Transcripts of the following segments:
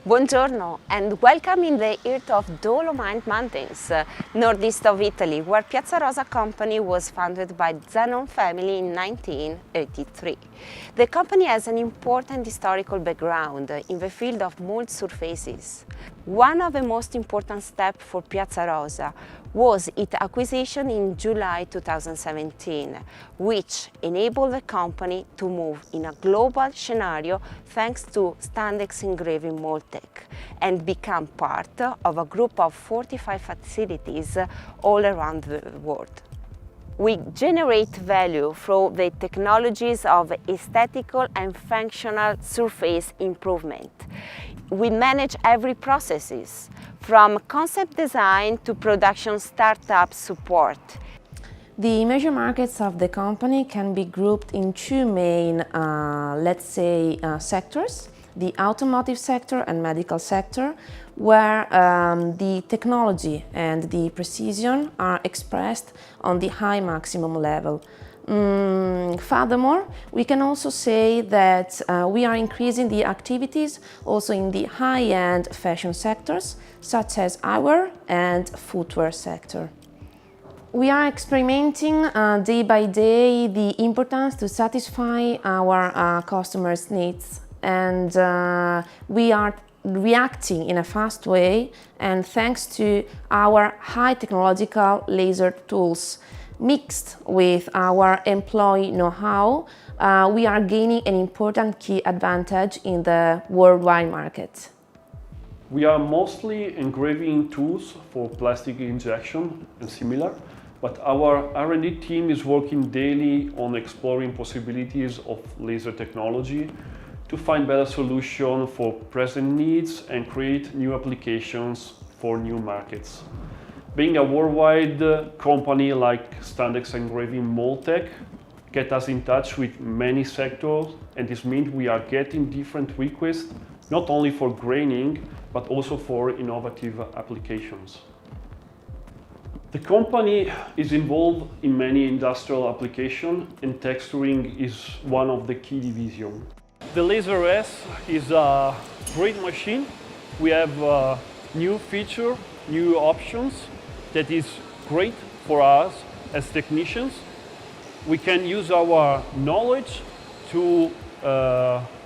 Buongiorno and welcome in the heart of Dolomite Mountains, northeast of Italy, where Piazza Rosa company was founded by Zenon family in 1983. The company has an important historical background in the field of mold surfaces. One of the most important steps for Piazza Rosa was its acquisition in July 2017, which enabled the company to move in a global scenario thanks to Standex engraving mold tech and become part of a group of 45 facilities all around the world. We generate value through the technologies of aesthetical and functional surface improvement. We manage every processes, from concept design to production startup support. The major markets of the company can be grouped in two main, sectors: the automotive sector and medical sector, where the technology and the precision are expressed on the high maximum level. Furthermore, we can also say that we are increasing the activities also in the high-end fashion sectors, such as eyewear and footwear sector. We are experimenting day by day the importance to satisfy our customers' needs, and we are reacting in a fast way, and thanks to our high technological laser tools mixed with our employee know-how, we are gaining an important key advantage in the worldwide market. We are mostly engraving tools for plastic injection and similar, but our R&D team is working daily on exploring possibilities of laser technology to find better solutions for present needs and create new applications for new markets. Being a worldwide company like Standex Engraving Mold Tech get us in touch with many sectors, and this means we are getting different requests, not only for graining, but also for innovative applications. The company is involved in many industrial applications, and texturing is one of the key divisions. The Laser S is a great machine. We have new features, new options that is great for us as technicians. We can use our knowledge to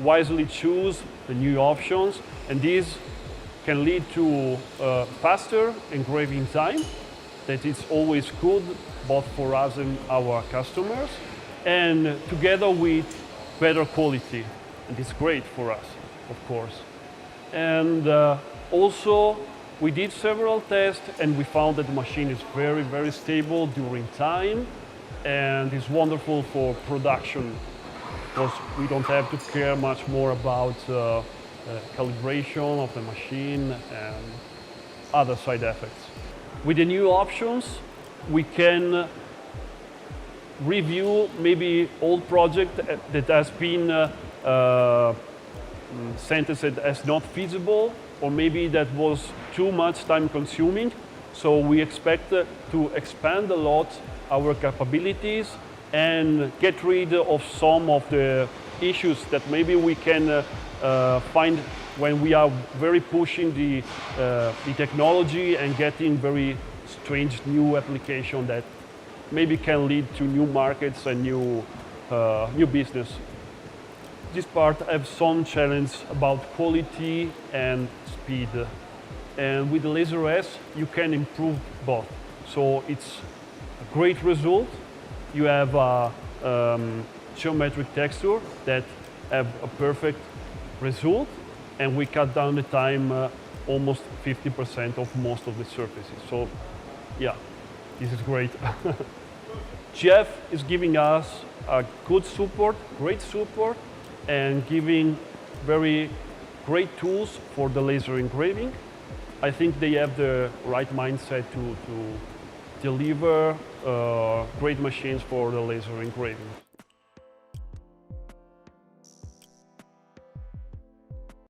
wisely choose the new options, and this can lead to faster engraving time. That is always good both for us and our customers, and together with better quality, and it's great for us, of course. And also we did several tests, and we found that the machine is very, very stable during time, and it's wonderful for production because we don't have to care much more about calibration of the machine and other side effects. With the new options, we can review maybe old project that has been sentenced as not feasible, or maybe that was too much time consuming. So we expect to expand a lot our capabilities and get rid of some of the issues that maybe we can find when we are very pushing the technology and getting very strange new application that maybe can lead to new markets and new business. This part have some challenge about quality and speed, and with the Laser S you can improve both. So it's a great result. You have a geometric texture that have a perfect result, and we cut down the time almost 50% of most of the surfaces. So yeah, this is great. Jeff is giving us a good support, great support, and giving very great tools for the laser engraving. I think they have the right mindset to deliver great machines for the laser engraving.